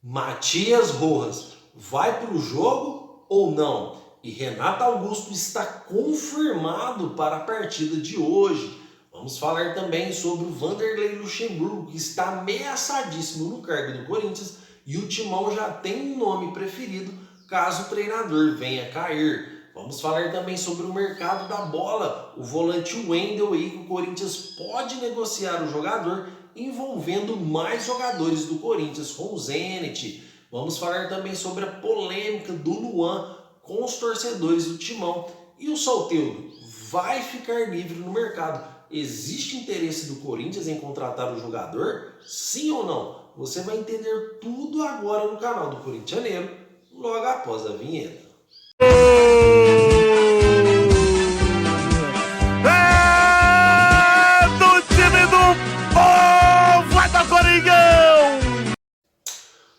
Matias Rojas vai para o jogo ou não? E Renato Augusto está confirmado para a partida de hoje. Vamos falar também sobre o Vanderlei Luxemburgo, que está ameaçadíssimo no cargo do Corinthians e o Timão já tem um nome preferido caso o treinador venha cair. Vamos falar também sobre o mercado da bola, o volante Wendel aí, que o Corinthians pode negociar o jogador envolvendo mais jogadores do Corinthians com o Zenit. Vamos falar também sobre a polêmica do Luan com os torcedores do Timão. E o Soteldo vai ficar livre no mercado. Existe interesse do Corinthians em contratar o jogador? Sim ou não? Você vai entender tudo agora no canal do Corintianeiro, logo após a vinheta. Do time do povo, vai dar Coringão!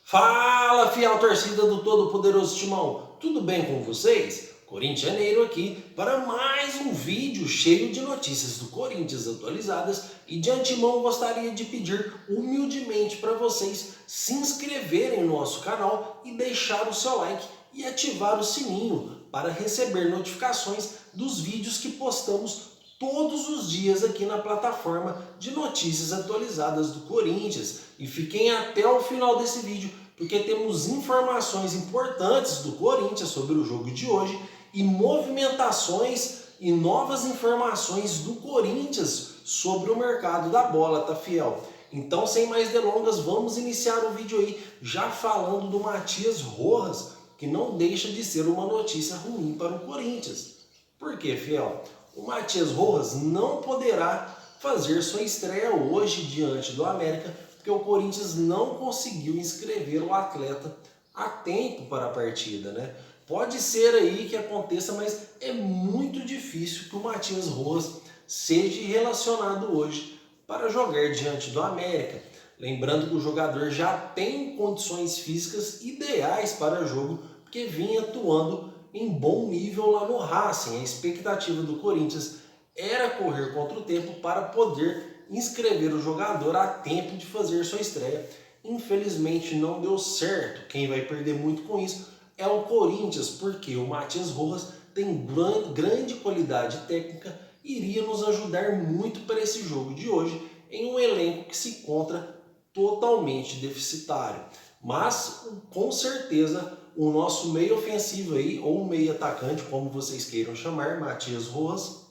Fala, fiel torcida do Todo-Poderoso Timão, tudo bem com vocês? Corintianeiro aqui para mais um vídeo cheio de notícias do Corinthians atualizadas e de antemão gostaria de pedir humildemente para vocês se inscreverem no nosso canal e deixar o seu like e ativar o sininho para receber notificações dos vídeos que postamos todos os dias aqui na plataforma de notícias atualizadas do Corinthians. E fiquem até o final desse vídeo, porque temos informações importantes do Corinthians sobre o jogo de hoje e movimentações e novas informações do Corinthians sobre o mercado da bola, tá fiel? Então, sem mais delongas, vamos iniciar o vídeo aí já falando do Matias Rojas, que não deixa de ser uma notícia ruim para o Corinthians. Por quê, fiel? O Matias Rojas não poderá fazer sua estreia hoje diante do América, porque o Corinthians não conseguiu inscrever o atleta a tempo para a partida, né? Pode ser aí que aconteça, mas é muito difícil que o Matias Rojas seja relacionado hoje para jogar diante do América. Lembrando que o jogador já tem condições físicas ideais para o jogo, porque vinha atuando em bom nível lá no Racing. A expectativa do Corinthians era correr contra o tempo para poder inscrever o jogador a tempo de fazer sua estreia. Infelizmente não deu certo. Quem vai perder muito com isso é o Corinthians, porque o Matias Rojas tem grande qualidade técnica e iria nos ajudar muito para esse jogo de hoje em um elenco que se encontra totalmente deficitário. Mas, com certeza, o nosso meio ofensivo aí, ou meio atacante, como vocês queiram chamar, Matias Rojas,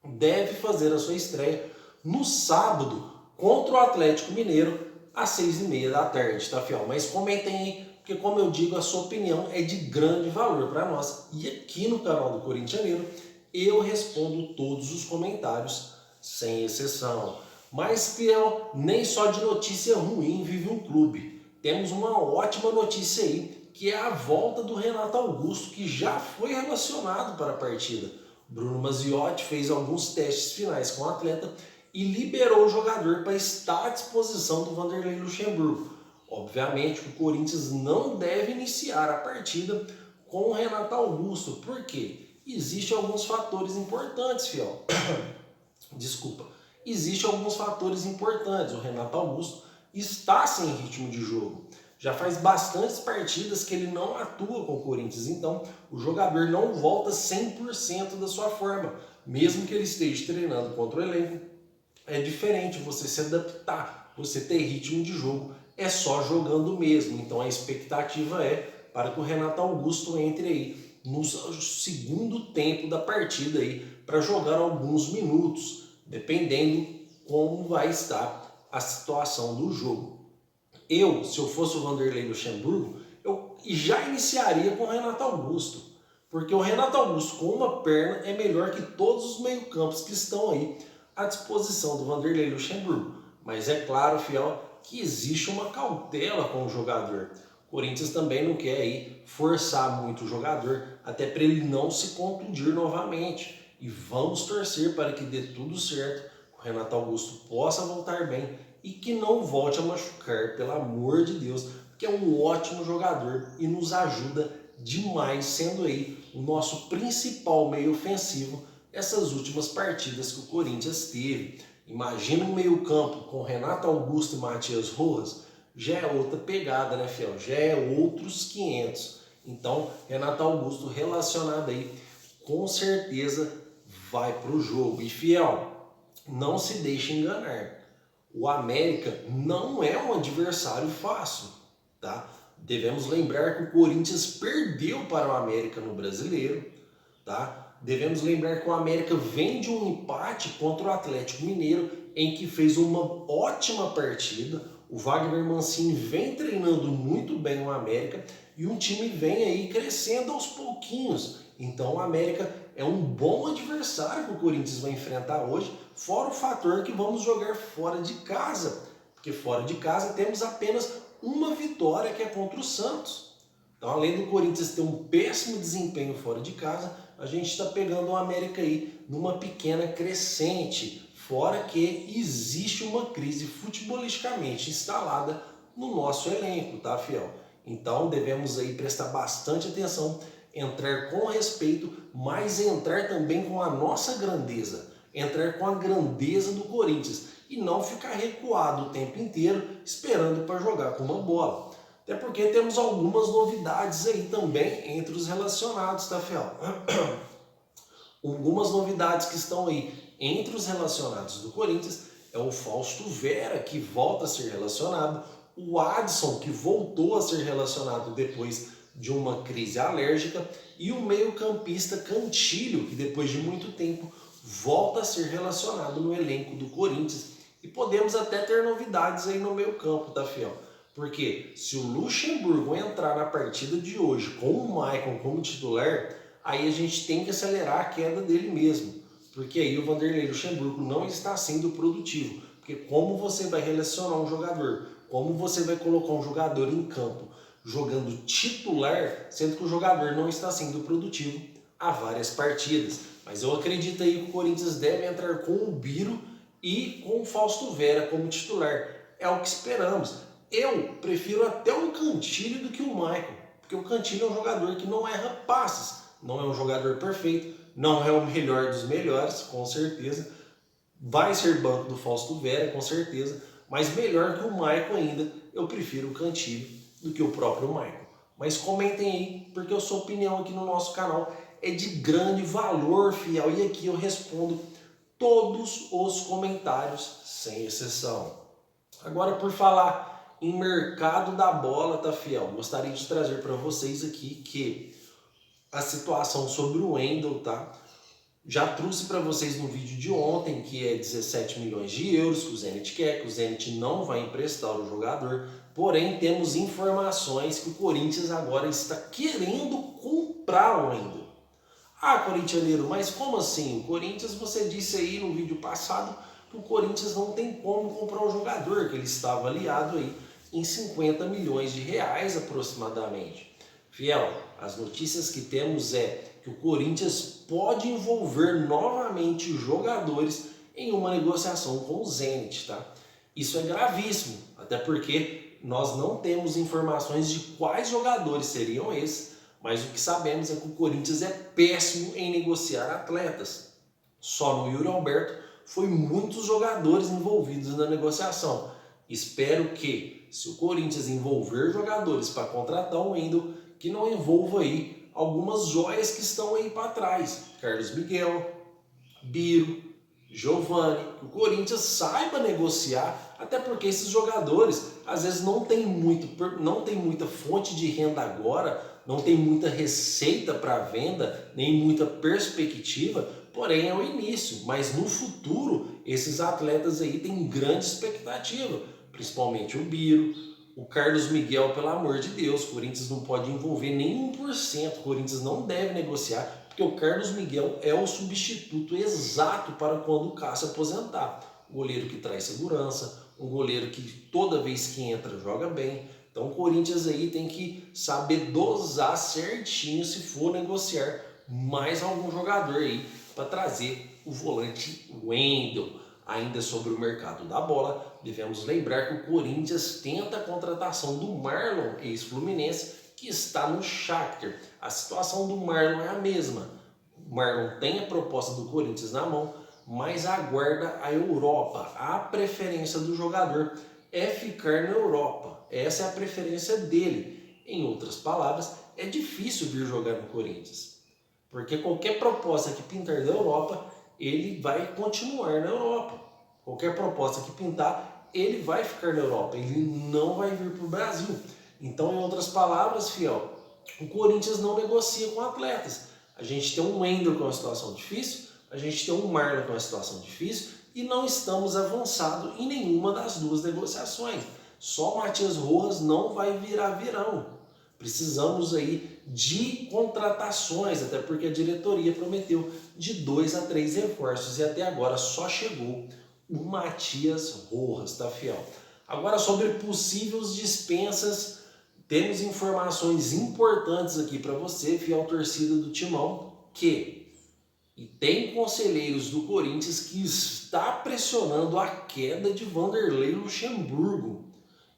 deve fazer a sua estreia no sábado contra o Atlético Mineiro às 6h30 da tarde, tá, fiel? Mas comentem aí, porque como eu digo, a sua opinião é de grande valor para nós. E aqui no canal do Corintianeiro, eu respondo todos os comentários, sem exceção. Mas, fiel, nem só de notícia ruim vive um clube. Temos uma ótima notícia aí, que é a volta do Renato Augusto, que já foi relacionado para a partida. Bruno Maziotti fez alguns testes finais com o atleta e liberou o jogador para estar à disposição do Vanderlei Luxemburgo. Obviamente que o Corinthians não deve iniciar a partida com o Renato Augusto, porque existem alguns fatores importantes, fiel. Desculpa. Existem alguns fatores importantes. O Renato Augusto está sem ritmo de jogo. Já faz bastantes partidas que ele não atua com o Corinthians, então o jogador não volta 100% da sua forma. Mesmo que ele esteja treinando contra o elenco, é diferente você se adaptar, você ter ritmo de jogo, é só jogando mesmo. Então a expectativa é para que o Renato Augusto entre aí no segundo tempo da partida aí para jogar alguns minutos, dependendo como vai estar a situação do jogo. Se eu fosse o Vanderlei Luxemburgo, eu já iniciaria com o Renato Augusto. Porque o Renato Augusto com uma perna é melhor que todos os meio-campos que estão aí à disposição do Vanderlei Luxemburgo. Mas é claro, fiel, que existe uma cautela com o jogador. O Corinthians também não quer aí forçar muito o jogador, até para ele não se contundir novamente. E vamos torcer para que dê tudo certo, que o Renato Augusto possa voltar bem e que não volte a machucar, pelo amor de Deus, porque é um ótimo jogador e nos ajuda demais, sendo aí o nosso principal meio ofensivo essas últimas partidas que o Corinthians teve. Imagina um meio campo com Renato Augusto e Matias Rojas, já é outra pegada, né, fiel? Já é outros 500. Então, Renato Augusto relacionado aí, com certeza vai para o jogo. E fiel, não se deixe enganar. O América não é um adversário fácil, tá? Devemos lembrar que o Corinthians perdeu para o América no Brasileiro, tá? Devemos lembrar que o América vem de um empate contra o Atlético Mineiro, em que fez uma ótima partida. O Wagner Mancini vem treinando muito bem o América e o time vem aí crescendo aos pouquinhos. Então o América é um bom adversário que o Corinthians vai enfrentar hoje, fora o fator que vamos jogar fora de casa, porque fora de casa temos apenas uma vitória, que é contra o Santos. Então, além do Corinthians ter um péssimo desempenho fora de casa, a gente está pegando o América aí numa pequena crescente, fora que existe uma crise futebolisticamente instalada no nosso elenco, tá, fiel? Então devemos aí prestar bastante atenção, entrar com respeito, mas entrar também com a nossa grandeza, entrar com a grandeza do Corinthians e não ficar recuado o tempo inteiro esperando para jogar com uma bola. Até porque temos algumas novidades aí também entre os relacionados, tá, fiel? Algumas novidades que estão aí entre os relacionados do Corinthians é o Fausto Vera, que volta a ser relacionado, o Adson, que voltou a ser relacionado depois de uma crise alérgica, e o meio-campista Cantilho, que depois de muito tempo volta a ser relacionado no elenco do Corinthians. E podemos até ter novidades aí no meio-campo, tá, fiel? Porque se o Luxemburgo entrar na partida de hoje com o Maicon como titular, aí a gente tem que acelerar a queda dele mesmo. Porque aí o Vanderlei Luxemburgo não está sendo produtivo. Porque como você vai relacionar um jogador? Como você vai colocar um jogador em campo jogando titular, sendo que o jogador não está sendo produtivo há várias partidas? Mas eu acredito aí que o Corinthians deve entrar com o Biro e com o Fausto Vera como titular. É o que esperamos. Eu prefiro até o Cantilho do que o Maicon, porque o Cantilho é um jogador que não erra passes, não é um jogador perfeito, não é o melhor dos melhores, com certeza. Vai ser banco do Fausto Vera, com certeza, mas melhor que o Maicon ainda, eu prefiro o Cantilho do que o próprio Maicon. Mas comentem aí, porque a sua opinião aqui no nosso canal é de grande valor, fiel, e aqui eu respondo todos os comentários, sem exceção. Agora, por falar em mercado da bola, tá, fiel? Gostaria de trazer para vocês aqui que a situação sobre o Wendel, tá? Já trouxe para vocês no vídeo de ontem que é 17 milhões de euros que o Zenit quer, que o Zenit não vai emprestar o jogador. Porém, temos informações que o Corinthians agora está querendo comprar o Wendel. Ah, corintianeiro, mas como assim? O Corinthians, você disse aí no vídeo passado que o Corinthians não tem como comprar um jogador, que ele estava aliado aí em 50 milhões de reais aproximadamente. Fiel, as notícias que temos é que o Corinthians pode envolver novamente jogadores em uma negociação com o Zenit, tá? Isso é gravíssimo, até porque nós não temos informações de quais jogadores seriam esses, mas o que sabemos é que o Corinthians é péssimo em negociar atletas. Só no Yuri Alberto foi muitos jogadores envolvidos na negociação. Espero que, se o Corinthians envolver jogadores para contratar o Wendel, que não envolva aí algumas joias que estão aí para trás. Carlos Miguel, Biro, Giovani, que o Corinthians saiba negociar, até porque esses jogadores às vezes não tem muita fonte de renda agora, não tem muita receita para venda, nem muita perspectiva, porém é o início, mas no futuro esses atletas aí têm grande expectativa, principalmente o Biro, o Carlos Miguel, pelo amor de Deus, o Corinthians não pode envolver nem 1%, o Corinthians não deve negociar, porque o Carlos Miguel é o substituto exato para quando o Cássio aposentar. Um goleiro que traz segurança, um goleiro que toda vez que entra joga bem. Então o Corinthians aí tem que saber dosar certinho se for negociar mais algum jogador aí para trazer o volante Wendel. Ainda sobre o mercado da bola, devemos lembrar que o Corinthians tenta a contratação do Marlon, ex-Fluminense, que está no Shakhtar. A situação do Marlon é a mesma. O Marlon tem a proposta do Corinthians na mão, mas aguarda a Europa. A preferência do jogador é ficar na Europa. Essa é a preferência dele. Em outras palavras, é difícil vir jogar no Corinthians. Porque qualquer proposta que pintar da Europa, ele vai continuar na Europa. Qualquer proposta que pintar, ele vai ficar na Europa. Ele não vai vir para o Brasil. Então, em outras palavras, fiel, o Corinthians não negocia com atletas. A gente tem um Wendel com uma situação difícil, a gente tem um Marlon com uma situação difícil e não estamos avançados em nenhuma das duas negociações. Só o Matias Rojas não vai virar virão. Precisamos aí de contratações, até porque a diretoria prometeu de 2 a 3 reforços e até agora só chegou o Matias Rojas, tá, fiel? Agora sobre possíveis dispensas, temos informações importantes aqui para você, fiel torcida do Timão, e tem conselheiros do Corinthians que está pressionando a queda de Vanderlei Luxemburgo.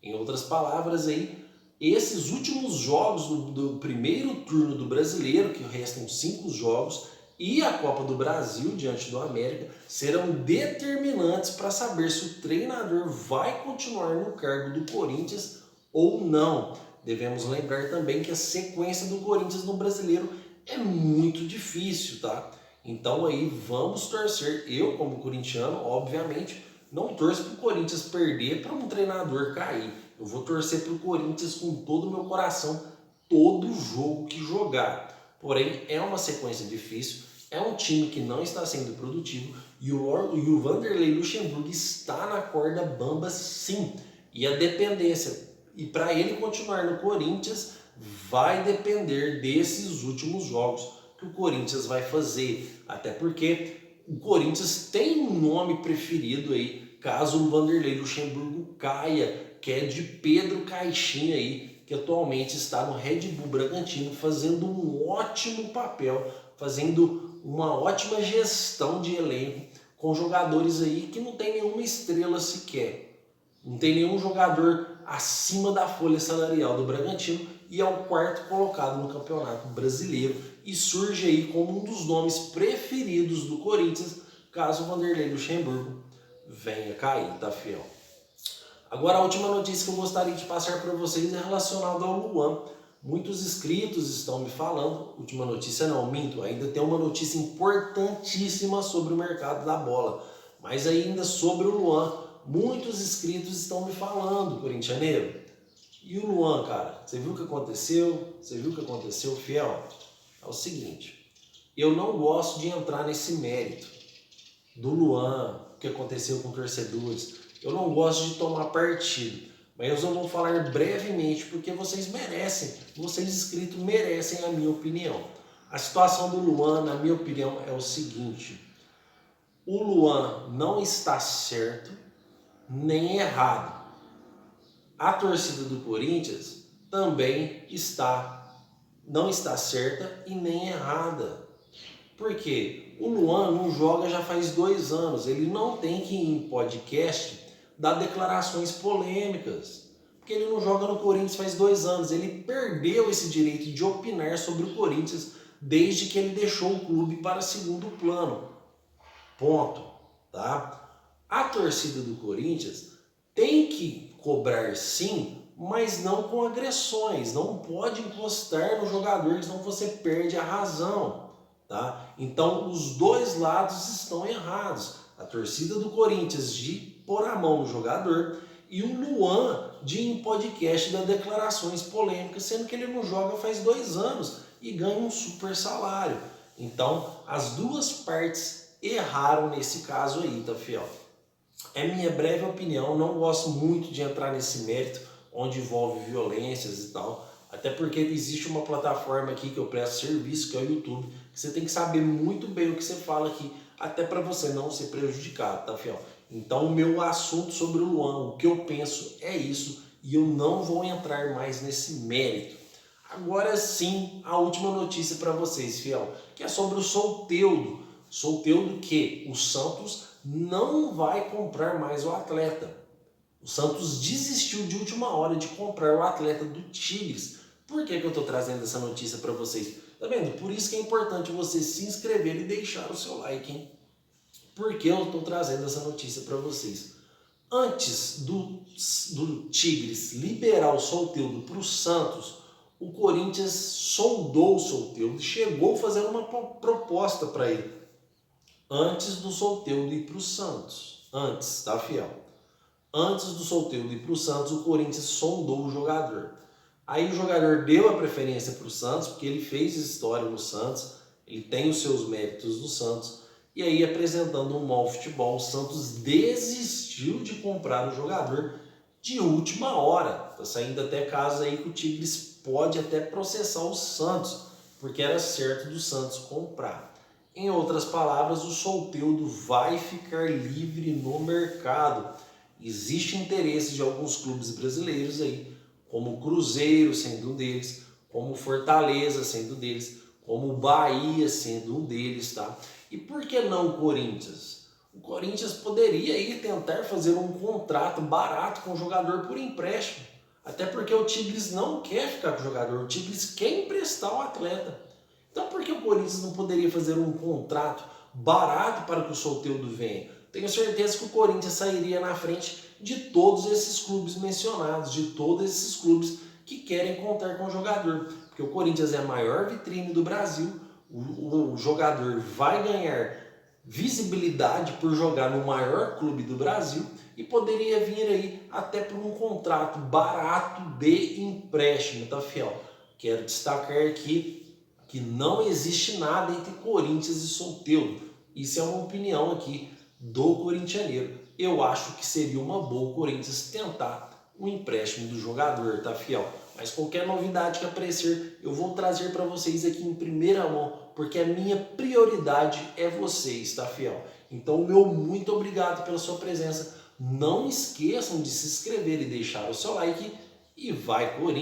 Em outras palavras aí, esses últimos jogos do primeiro turno do Brasileiro, que restam 5 jogos, e a Copa do Brasil diante do América, serão determinantes para saber se o treinador vai continuar no cargo do Corinthians ou não. Devemos lembrar também que a sequência do Corinthians no Brasileiro é muito difícil, tá? Então aí vamos torcer. Eu, como corintiano, obviamente, não torço para o Corinthians perder para um treinador cair. Eu vou torcer para o Corinthians com todo o meu coração, todo jogo que jogar. Porém, é uma sequência difícil, é um time que não está sendo produtivo e o Vanderlei Luxemburgo está na corda bamba sim. E a dependência, e para ele continuar no Corinthians, vai depender desses últimos jogos que o Corinthians vai fazer. Até porque o Corinthians tem um nome preferido aí, caso o Vanderlei Luxemburgo caia, que é de Pedro Caixinha aí, que atualmente está no Red Bull Bragantino, fazendo um ótimo papel, fazendo uma ótima gestão de elenco, com jogadores aí que não tem nenhuma estrela sequer. Não tem nenhum jogador acima da folha salarial do Bragantino e é o 4º colocado no Campeonato Brasileiro e surge aí como um dos nomes preferidos do Corinthians, caso o Vanderlei Luxemburgo venha cair, tá, fiel? Agora a última notícia que eu gostaria de passar para vocês é relacionada ao Luan. Muitos inscritos estão me falando, última notícia não, minto, ainda tem uma notícia importantíssima sobre o mercado da bola, mas ainda sobre o Luan, muitos inscritos estão me falando, corintianeiro. E o Luan, cara, você viu o que aconteceu? Você viu o que aconteceu, fiel? É o seguinte, eu não gosto de entrar nesse mérito do Luan, o que aconteceu com torcedores, eu não gosto de tomar partido. Mas eu vou falar brevemente porque vocês merecem, vocês inscritos merecem a minha opinião. A situação do Luan, na minha opinião, é o seguinte. O Luan não está certo nem errado. A torcida do Corinthians também não está certa e nem errada. Por quê? O Luan não joga já faz 2 anos. Ele não tem que ir em podcast dar declarações polêmicas, porque ele não joga no Corinthians faz 2 anos, ele perdeu esse direito de opinar sobre o Corinthians desde que ele deixou o clube para segundo plano, ponto, tá? A torcida do Corinthians tem que cobrar sim, mas não com agressões, não pode encostar no jogador, senão você perde a razão, tá? Então os dois lados estão errados, a torcida do Corinthians de pôr a mão no jogador e o Luan de ir em podcast dar declarações polêmicas, sendo que ele não joga faz 2 anos e ganha um super salário. Então, as duas partes erraram nesse caso aí, tá, fiel? É minha breve opinião, não gosto muito de entrar nesse mérito onde envolve violências e tal, até porque existe uma plataforma aqui que eu presto serviço, que é o YouTube, que você tem que saber muito bem o que você fala aqui, até para você não ser prejudicado, tá, fiel? Então o meu assunto sobre o Luan, o que eu penso é isso, e eu não vou entrar mais nesse mérito. Agora sim, a última notícia para vocês, fiel, que é sobre o Soteldo. Soteldo que o Santos não vai comprar mais o atleta. O Santos desistiu de última hora de comprar o atleta do Tigres. Por que eu estou trazendo essa notícia para vocês? Tá vendo? Por isso que é importante você se inscrever e deixar o seu like, hein? Por que eu estou trazendo essa notícia para vocês? Antes do Tigres liberar o Soteldo para o Santos, o Corinthians sondou o Soteldo e chegou a fazer uma proposta para ele. Antes do Soteldo ir para o Santos. Antes, tá, fiel? Antes do Soteldo ir para o Santos, o Corinthians sondou o jogador. Aí o jogador deu a preferência para o Santos, porque ele fez história no Santos, ele tem os seus méritos no Santos, e aí apresentando um mau futebol, o Santos desistiu de comprar o jogador de última hora. Tá saindo até casos aí que o Tigres pode até processar o Santos, porque era certo do Santos comprar. Em outras palavras, o Soteldo vai ficar livre no mercado. Existe interesse de alguns clubes brasileiros aí, como o Cruzeiro sendo um deles, como o Fortaleza sendo um deles, como o Bahia sendo um deles, tá? E por que não o Corinthians? O Corinthians poderia aí tentar fazer um contrato barato com o jogador por empréstimo, até porque o Tigres não quer ficar com o jogador, o Tigres quer emprestar o atleta. Então por que o Corinthians não poderia fazer um contrato barato para que o Soteldo venha? Tenho certeza que o Corinthians sairia na frente de todos esses clubes mencionados, de todos esses clubes que querem contar com o jogador. Porque o Corinthians é a maior vitrine do Brasil, o jogador vai ganhar visibilidade por jogar no maior clube do Brasil e poderia vir aí até por um contrato barato de empréstimo, tá, fiel? Quero destacar aqui que não existe nada entre Corinthians e Soteldo. Isso é uma opinião aqui do corintianeiro. Eu acho que seria uma boa o Corinthians tentar o empréstimo do jogador, tá, fiel? Mas qualquer novidade que aparecer, eu vou trazer para vocês aqui em primeira mão, porque a minha prioridade é vocês, tá, fiel? Então, meu muito obrigado pela sua presença. Não esqueçam de se inscrever e deixar o seu like. E vai, Corinthians!